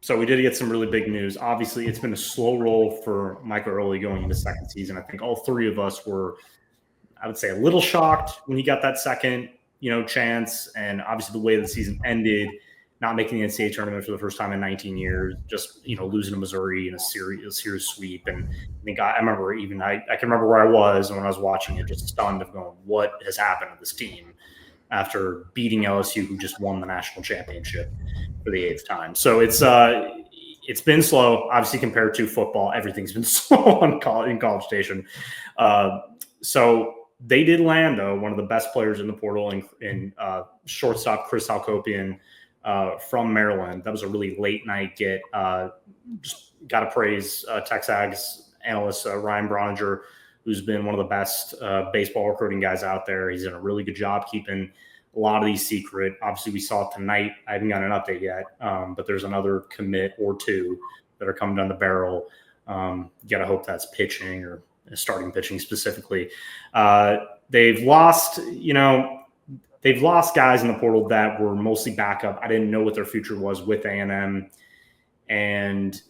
So we did get some really big news. Obviously, it's been a slow roll for Michael Early going into second season. I think all three of us were, I would say, a little shocked when he got that second, chance. And obviously, the way the season ended, not making the NCAA tournament for the first time in 19 years, just losing to Missouri in a series sweep. And I think I remember I can remember where I was when I was watching it, just stunned of going, what has happened to this team after beating LSU, who just won the national championship for the 8th time. So it's been slow, obviously, compared to football. Everything's been slow in College Station. So they did land, though, one of the best players in the portal in shortstop Chris Halkopian from Maryland. That was a really late night get. Just got to praise Texas Aggies analyst Ryan Broniger, who's been one of the best baseball recruiting guys out there. He's done a really good job keeping a lot of these secret. Obviously, we saw tonight. I haven't gotten an update yet, but there's another commit or two that are coming down the barrel. You got to hope that's pitching or starting pitching specifically. They've lost guys in the portal that were mostly backup. I didn't know what their future was with A&M. And,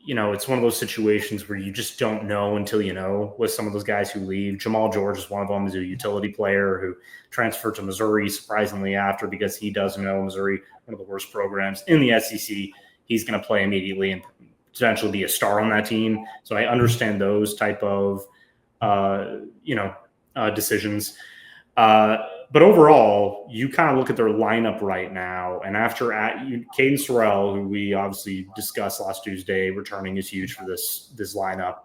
it's one of those situations where you just don't know until you know with some of those guys who leave. Jamal George is one of them. He's a utility player who transferred to Missouri surprisingly after, because he does know Missouri, one of the worst programs in the SEC. He's going to play immediately and potentially be a star on that team. So I understand those type of, decisions. But overall, you kind of look at their lineup right now, and after Caden Sorrell, who we obviously discussed last Tuesday, returning is huge for this lineup.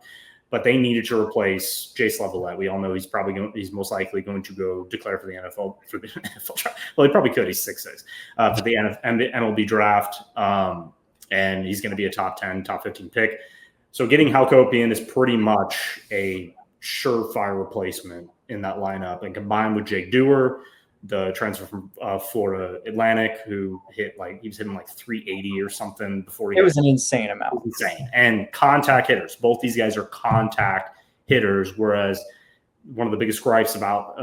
But they needed to replace Jace Levelette. We all know he's most likely going to go declare for the NFL draft. Well, he probably could. He's 6'6" for the MLB draft, and he's going to be a top 10, top 15 pick. So getting Halkopian is pretty much a surefire replacement in that lineup, and combined with Jake Dewar, the transfer from Florida Atlantic, who he was hitting like 380 or something before it was an insane amount. Insane. And contact hitters. Both these guys are contact hitters, whereas one of the biggest gripes about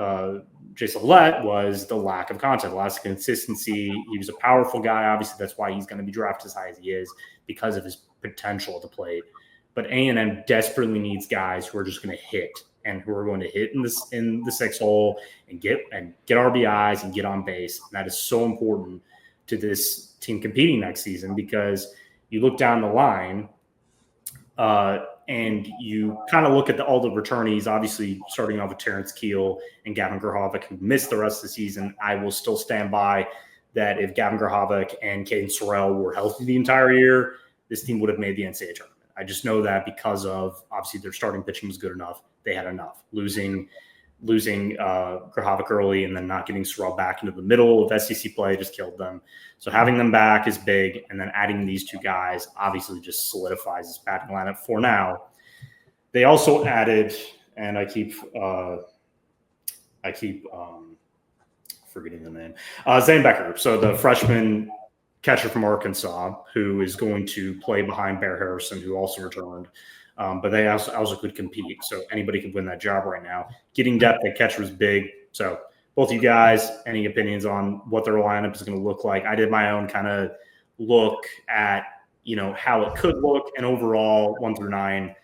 Jace Levelette was the lack of contact, the lack of consistency. He was a powerful guy. Obviously, that's why he's going to be drafted as high as he is, because of his potential at the plate. But A&M desperately needs guys who are just going to hit, and who are going to hit in the 6 hole and get RBIs and get on base. And that is so important to this team competing next season, because you look down the line and you kind of look at all the returnees, obviously starting off with Terrence Keel and Gavin Grahovic, who missed the rest of the season. I will still stand by that if Gavin Grahovic and Caden Sorrell were healthy the entire year, this team would have made the NCAA tournament. I just know that because of, obviously, their starting pitching was good enough. They had enough. Losing Grahovic early and then not getting Sorrell back into the middle of SEC play just killed them. So having them back is big, and then adding these two guys obviously just solidifies this batting lineup for now. They also added, and I keep forgetting the name, Zane Becker. So the freshman catcher from Arkansas, who is going to play behind Bear Harrison, who also returned. But they also could compete. So anybody could win that job right now. Getting depth at catcher was big. So both you guys, any opinions on what their lineup is going to look like? I did my own kind of look at, how it could look. And overall, 1 through 9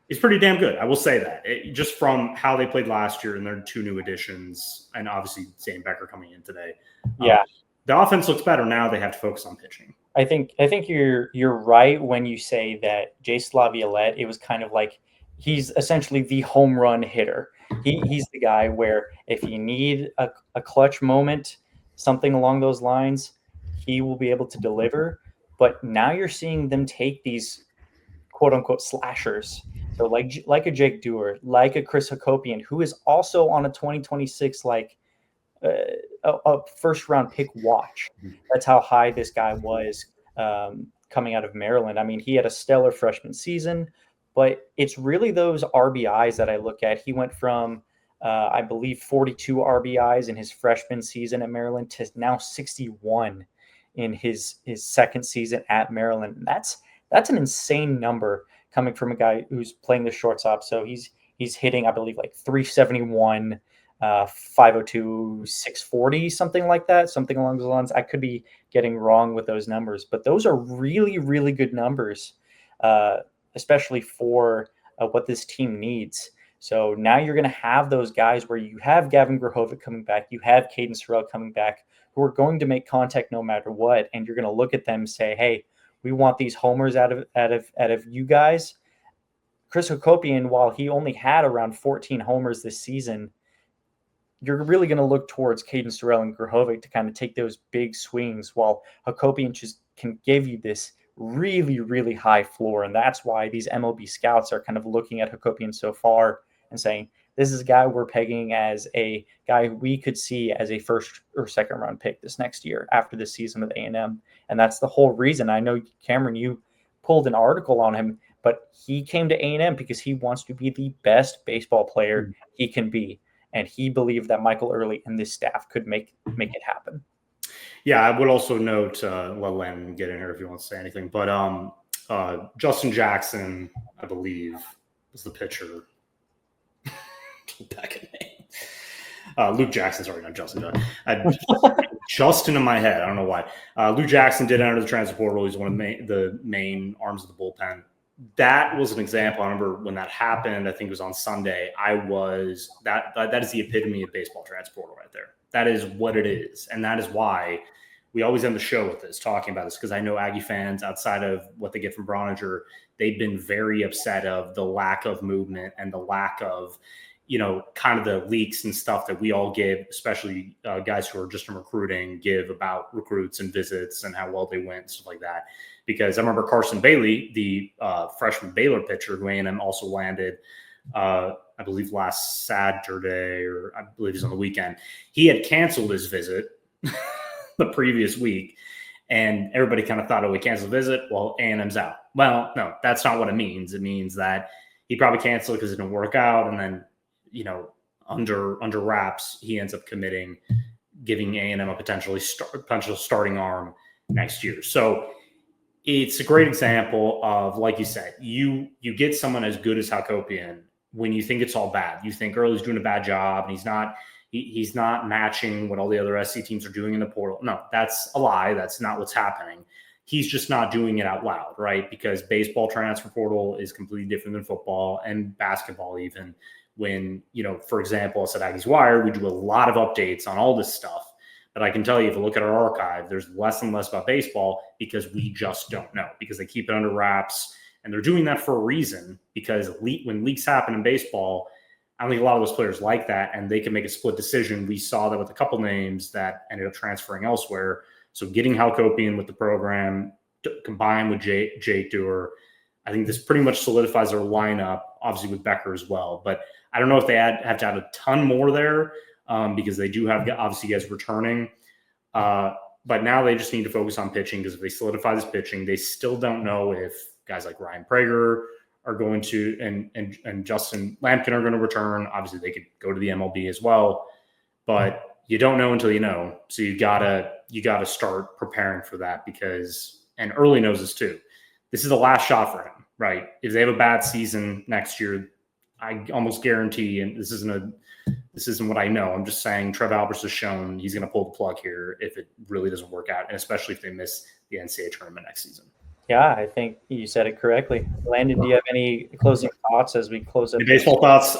is pretty damn good. I will say that. Just from how they played last year and their 2 new additions, and obviously Zane Becker coming in today. Yeah. The offense looks better now. They have to focus on pitching. I think you're right when you say that Jace Levelette, it was kind of like he's essentially the home run hitter. He's the guy where if you need a clutch moment, something along those lines, he will be able to deliver. But now you're seeing them take these quote unquote slashers. So like a Jake Dewar, like a Chris Hakopian, who is also on a 2026 a first round pick watch. That's how high this guy was coming out of Maryland. I mean, he had a stellar freshman season, but it's really those RBIs that I look at. He went from, I believe, 42 RBIs in his freshman season at Maryland to now 61 in his second season at Maryland. That's an insane number coming from a guy who's playing the shortstop. So he's hitting, I believe, like 371 502, 640, something like that, something along those lines. I could be getting wrong with those numbers, but those are really, really good numbers, especially for what this team needs. So now you're going to have those guys where you have Gavin Grahovic coming back, you have Caden Sorrell coming back, who are going to make contact no matter what, and you're going to look at them and say, "Hey, we want these homers out of you guys." Chris Hakopian, while he only had around 14 homers this season, you're really going to look towards Caden Sorrell and Grahovic to kind of take those big swings, while Hakopian just can give you this really, really high floor. And that's why these MLB scouts are kind of looking at Hakopian so far and saying, this is a guy we're pegging as a guy we could see as a first or second round pick this next year after this season with A&M. And that's the whole reason. I know, Cameron, you pulled an article on him, but he came to A&M because he wants to be the best baseball player he can be. And he believed that Michael Early and this staff could make it happen. Yeah, I would also note, let Landon get in here if he wants to say anything, but Justin Jackson, I believe, was the pitcher. Back in name. Luke Jackson, sorry, not Justin. Justin in my head, I don't know why. Luke Jackson did enter the transfer portal. He's one of the main arms of the bullpen. That was an example. I remember when that happened, I think it was on Sunday. That is the epitome of baseball transfer portal right there. That is what it is. And that is why we always end the show with this, talking about this, because I know Aggie fans, outside of what they get from Broniger, they've been very upset of the lack of movement and the lack of, kind of the leaks and stuff that we all give, especially guys who are just in recruiting, give about recruits and visits and how well they went and stuff like that. Because I remember Carson Bailey, the freshman Baylor pitcher who A&M also landed, I believe last Saturday, or I believe it was on the weekend. He had canceled his visit the previous week, and everybody kind of thought, oh, he canceled the visit. Well, A&M's out. Well, no, that's not what it means. It means that he probably canceled because it didn't work out, and then under wraps, he ends up committing, giving A&M a potential starting arm next year. So it's a great example of, like you said, you get someone as good as Hakopian when you think it's all bad. You think Early's doing a bad job and he's not matching what all the other SC teams are doing in the portal. No, that's a lie. That's not what's happening. He's just not doing it out loud, right? Because baseball transfer portal is completely different than football and basketball even. When, for example, us at Aggies Wire, we do a lot of updates on all this stuff. But I can tell you, if you look at our archive, there's less and less about baseball because we just don't know, because they keep it under wraps. And they're doing that for a reason, because when leaks happen in baseball, I don't think a lot of those players like that, and they can make a split decision. We saw that with a couple names that ended up transferring elsewhere. So getting Hakopian with the program, combined with Jake Dewar, I think this pretty much solidifies their lineup, obviously with Becker as well. But I don't know if they have to add a ton more there, because they do have, obviously, guys returning. But now they just need to focus on pitching, because if they solidify this pitching, they still don't know if guys like Ryan Prager are going to, and Justin Lampkin are going to return. Obviously, they could go to the MLB as well, but you don't know until you know. So you gotta start preparing for that, because, and Early knows this too, this is the last shot for him, right? If they have a bad season next year, I almost guarantee, and this isn't what I know, I'm just saying Trev Alberts has shown he's going to pull the plug here if it really doesn't work out, and especially if they miss the NCAA tournament next season. Yeah, I think you said it correctly. Landon, do you have any closing thoughts as we close up? Baseball thoughts?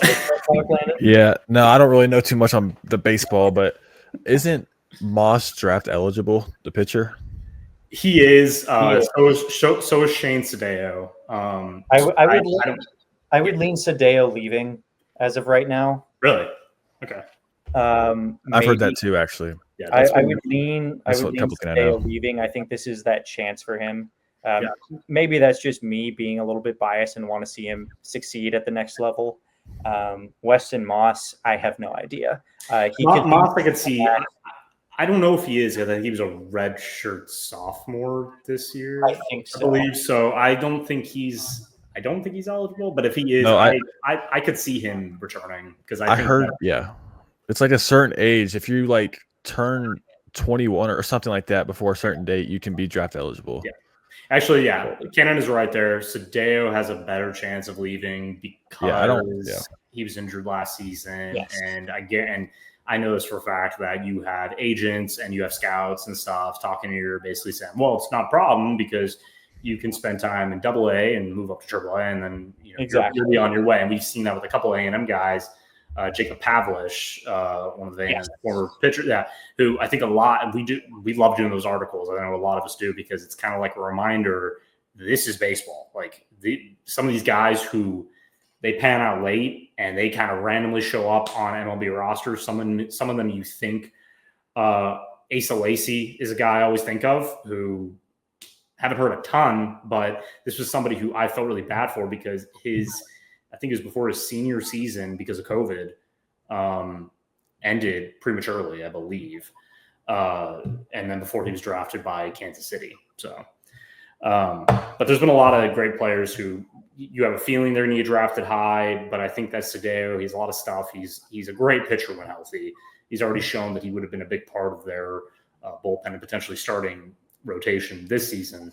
Yeah, no, I don't really know too much on the baseball, but isn't Moss draft eligible, the pitcher? He is. So is Shane Sadeo. I would lean Sadeo leaving as of right now. Really? Okay. I've heard that too, actually. Yeah, I would lean Sadeo leaving. I think this is that chance for him. Maybe that's just me being a little bit biased and want to see him succeed at the next level. Weston Moss, I have no idea. Moss, I could see. I don't know if he is. I think he was a redshirt sophomore this year. I think so. I believe so. I don't think he's eligible, but if he is, I could see him returning, because I heard it's like a certain age. If you like turn 21 or something like that before a certain date, you can be draft eligible. Yeah. Actually, yeah, Cannon is right there. Sadeo has a better chance of leaving because he was injured last season. Yes. And I know this for a fact that you have agents and you have scouts and stuff talking to you, basically saying, well, it's not a problem because you can spend time in AA and move up to AAA, and then you'll be on your way. And we've seen that with a couple of A&M guys. Jacob Pavlish, one of the former pitchers, who I think a lot, we love doing those articles. I know a lot of us do because it's kind of like a reminder, this is baseball. Like some of these guys who they pan out late and they kind of randomly show up on MLB rosters. Some of them you think Asa Lacy is a guy I always think of who haven't heard a ton, but this was somebody who I felt really bad for because I think it was before his senior season because of COVID, ended prematurely, I believe. And then before he was drafted by Kansas City. So, but there's been a lot of great players who you have a feeling they're going to get drafted high, but I think that's Sadeo. He has a lot of stuff. He's a great pitcher when healthy. He's already shown that he would have been a big part of their bullpen and potentially starting rotation this season.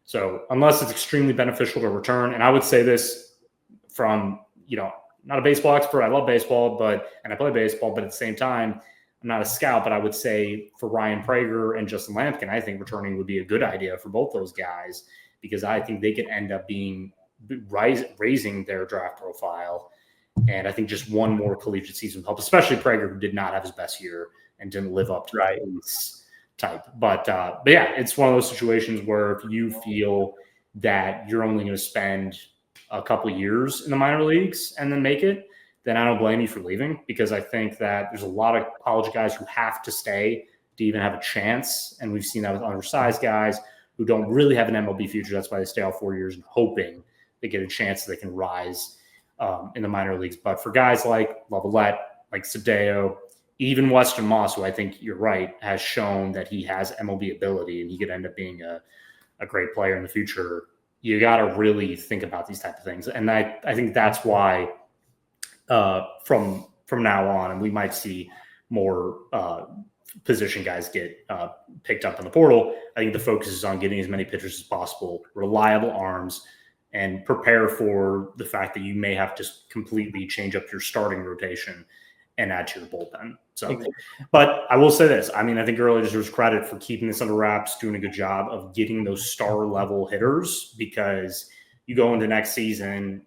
So unless it's extremely beneficial to return, and I would say this from, not a baseball expert. I love baseball, and I play baseball, but at the same time, I'm not a scout, but I would say for Ryan Prager and Justin Lampkin, I think returning would be a good idea for both those guys because I think they could end up raising their draft profile. And I think just one more collegiate season would help, especially Prager, who did not have his best year and didn't live up to the pace type. But yeah, it's one of those situations where if you feel that you're only going to spend a couple years in the minor leagues and then make it, then I don't blame you for leaving because I think that there's a lot of college guys who have to stay to even have a chance. And we've seen that with undersized guys who don't really have an MLB future. That's why they stay out 4 years and hoping they get a chance that they can rise in the minor leagues. But for guys like Lavalette, like Sadeo, even Weston Moss, who I think you're right, has shown that he has MLB ability and he could end up being a great player in the future. You got to really think about these type of things. And I think that's why from now on, and we might see more position guys get picked up in the portal. I think the focus is on getting as many pitchers as possible, reliable arms, and prepare for the fact that you may have to completely change up your starting rotation and add to your bullpen. So, but I will say this. I mean, I think Early deserves credit for keeping this under wraps, doing a good job of getting those star level hitters because you go into next season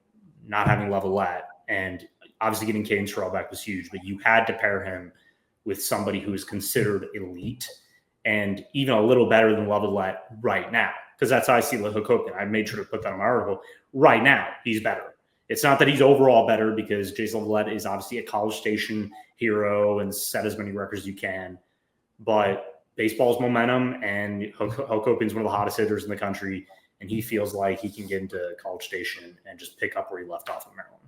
not having Lavalette, and obviously getting Caden Strelbeck was huge, but you had to pair him with somebody who is considered elite and even a little better than Lavalette right now, because that's how I see Hakopian. I made sure to put that in my article. Right now, he's better. It's not that he's overall better because Jason Lavalette is obviously a College Station hero and set as many records as you can. But baseball's momentum, and Hakopian's one of the hottest hitters in the country, and he feels like he can get into College Station and just pick up where he left off in Maryland.